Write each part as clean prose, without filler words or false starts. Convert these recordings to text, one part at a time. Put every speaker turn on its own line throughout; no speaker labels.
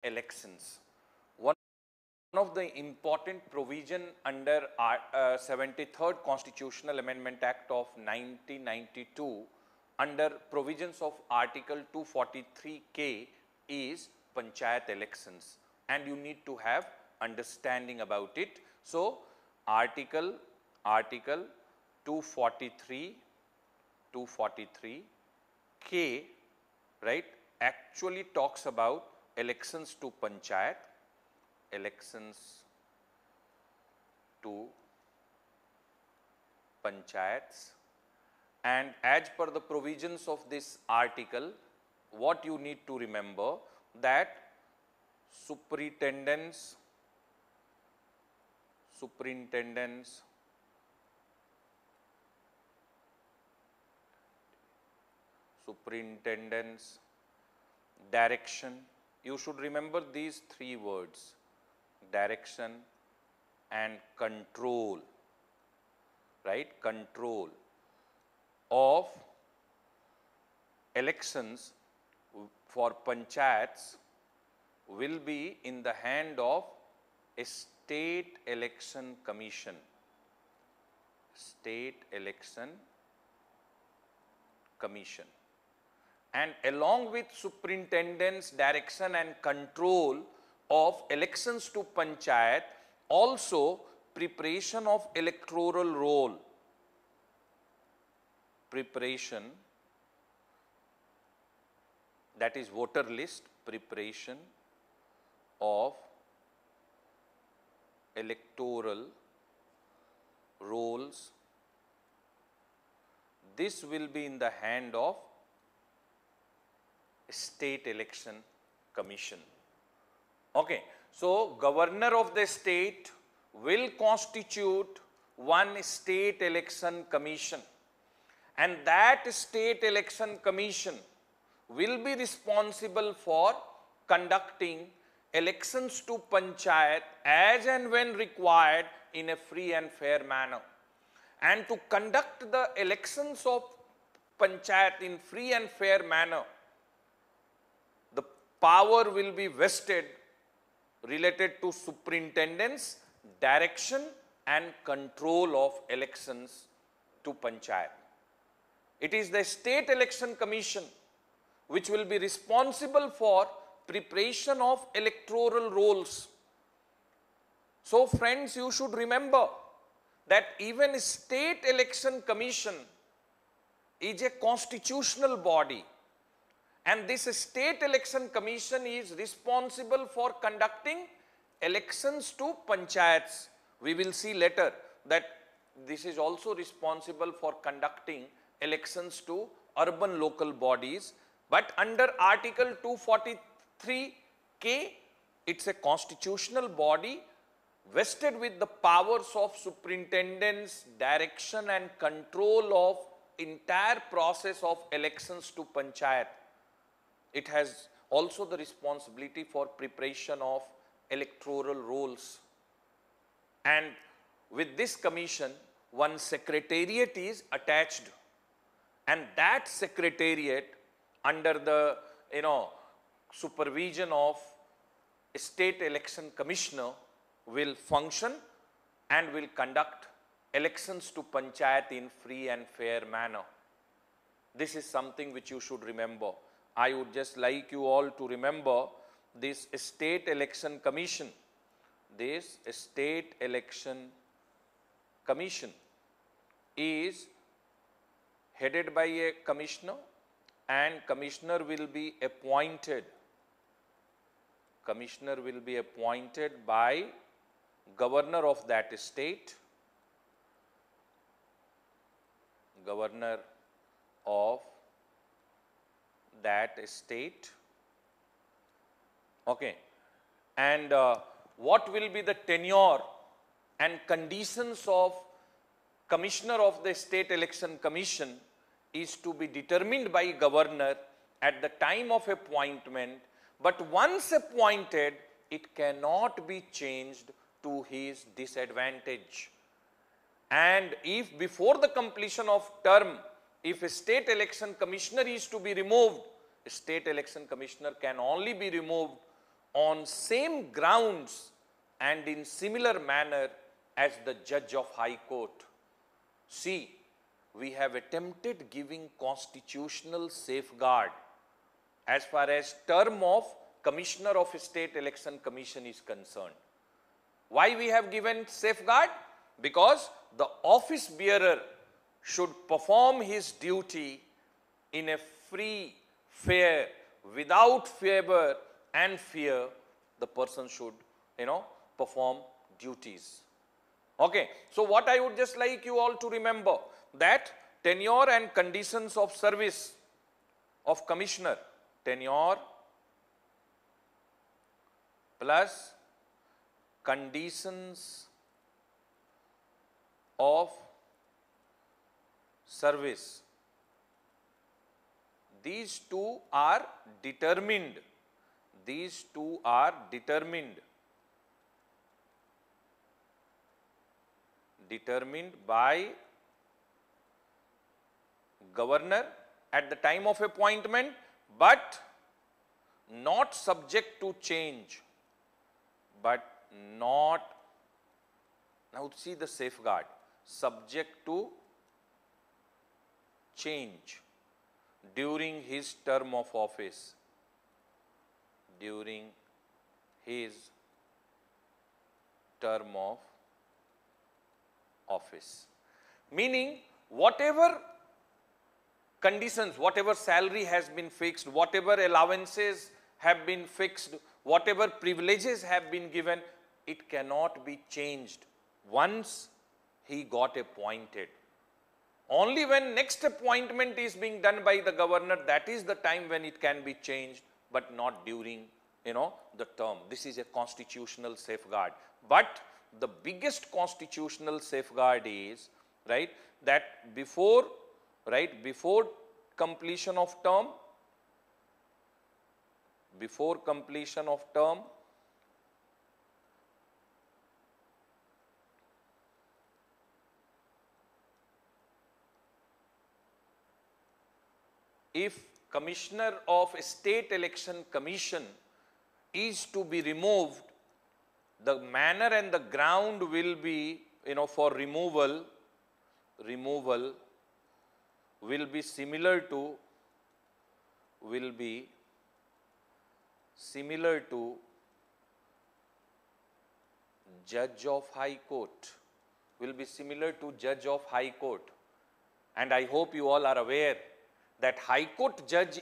elections. One of the important provision under 73rd Constitutional Amendment Act of 1992 under provisions of Article 243K is Panchayat elections, and you need to have understanding about it. So, Article 243K, right, actually talks about elections to Panchayat, elections to Panchayats, and as per the provisions of this article, what you need to remember that superintendents direction, you should remember these three words: direction and control, right? Control of elections for panchayats will be in the hand of a state election commission. State election commission. And along with superintendent's direction and control of elections to panchayat, also preparation of electoral roll, preparation, that is voter list, preparation of electoral rolls. This will be in the hand of State Election Commission. Okay. So, governor of the state will constitute one state election commission, and that state election commission will be responsible for conducting elections to panchayat as and when required in a free and fair manner. And to conduct the elections of panchayat in free and fair manner, the power will be vested related to superintendent's direction and control of elections to panchayat. It is the State Election Commission which will be responsible for preparation of electoral rolls. So friends, you should remember that even State Election Commission is a constitutional body, and this State Election Commission is responsible for conducting elections to panchayats. We will see later that this is also responsible for conducting elections to urban local bodies. But under Article 243K, it's a constitutional body vested with the powers of superintendent's direction and control of entire process of elections to panchayat. It has also the responsibility for preparation of electoral rolls. And with this commission, one secretariat is attached, and that secretariat under the supervision of State Election Commissioner will function and will conduct elections to panchayat in free and fair manner. This is something which you should remember. I would just like you all to remember this State Election Commission. This State Election Commission is headed by a commissioner, and commissioner will be appointed. Commissioner will be appointed by governor of that state, governor of that state. Okay. And what will be the tenure and conditions of commissioner of the State Election Commission is to be determined by governor at the time of appointment, but once appointed, it cannot be changed to his disadvantage. And if before the completion of term, if a State Election Commissioner is to be removed, a State Election Commissioner can only be removed on same grounds and in similar manner as the Judge of High Court. See, we have attempted giving constitutional safeguard as far as term of Commissioner of State Election Commission is concerned. Why we have given safeguard? Because the office bearer should perform his duty in a free, fair, without favor and fear. The person should, perform duties. Okay, so what I would just like you all to remember, that tenure and conditions of service of commissioner, tenure plus conditions of service, these two are determined. These two are determined by governor at the time of appointment, but not subject to change. Now see the safeguard, subject to change during his term of office. During his term of office. Meaning, whatever conditions, whatever salary has been fixed, whatever allowances have been fixed, whatever privileges have been given, it cannot be changed once he got appointed. Only when next appointment is being done by the governor, that is the time when it can be changed, but not during, the term. This is a constitutional safeguard. But the biggest constitutional safeguard is, that before completion of term, if Commissioner of State Election Commission is to be removed, the manner and the ground will be, for removal will be similar to Judge of High Court. Will be similar to Judge of High Court. And I hope you all are aware that High Court judge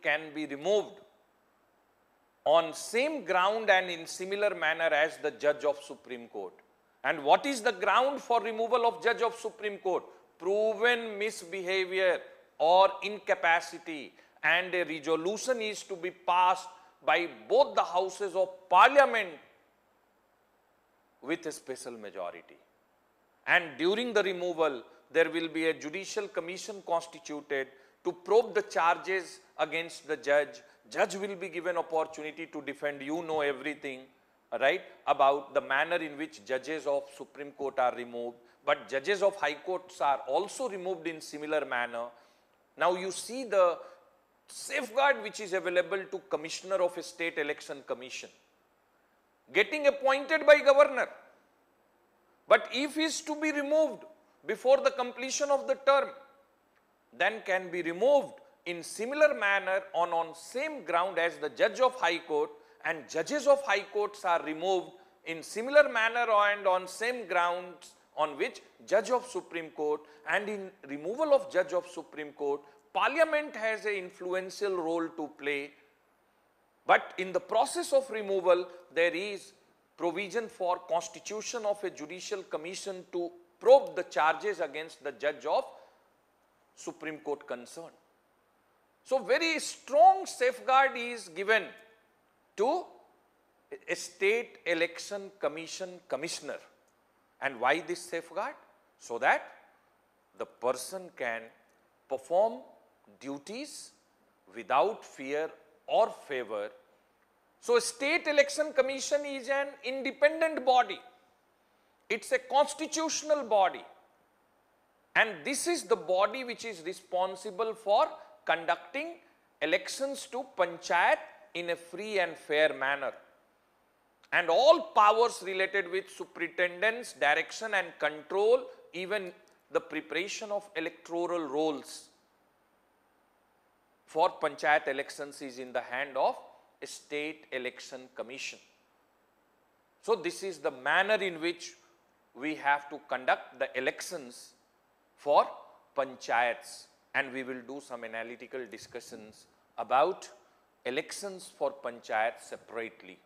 can be removed on same ground and in similar manner as the Judge of Supreme Court. And what is the ground for removal of Judge of Supreme Court? Proven misbehavior or incapacity, and a resolution is to be passed by both the houses of Parliament with a special majority. And during the removal, there will be a judicial commission constituted to probe the charges against the judge. Judge will be given opportunity to defend. You know everything, about the manner in which judges of Supreme Court are removed. But judges of High Courts are also removed in similar manner. Now you see the safeguard which is available to Commissioner of State Election Commission. Getting appointed by governor. But if he is to be removed before the completion of the term, then can be removed in similar manner on same ground as the Judge of High Court, and judges of High Courts are removed in similar manner and on same grounds on which Judge of Supreme Court, and in removal of Judge of Supreme Court, Parliament has an influential role to play. But in the process of removal, there is provision for constitution of a judicial commission to probe the charges against the Judge of Supreme Court concerned. So very strong safeguard is given to a State Election Commission commissioner. And why this safeguard? So that the person can perform duties without fear or favor. So State Election Commission is an independent body. It's a constitutional body. And this is the body which is responsible for conducting elections to Panchayat in a free and fair manner. and all powers related with superintendence, direction and control, even the preparation of electoral rolls for panchayat elections is in the hand of a state election commission. So this is the manner in which we have to conduct the elections for panchayats, and we will do some analytical discussions about elections for panchayats separately.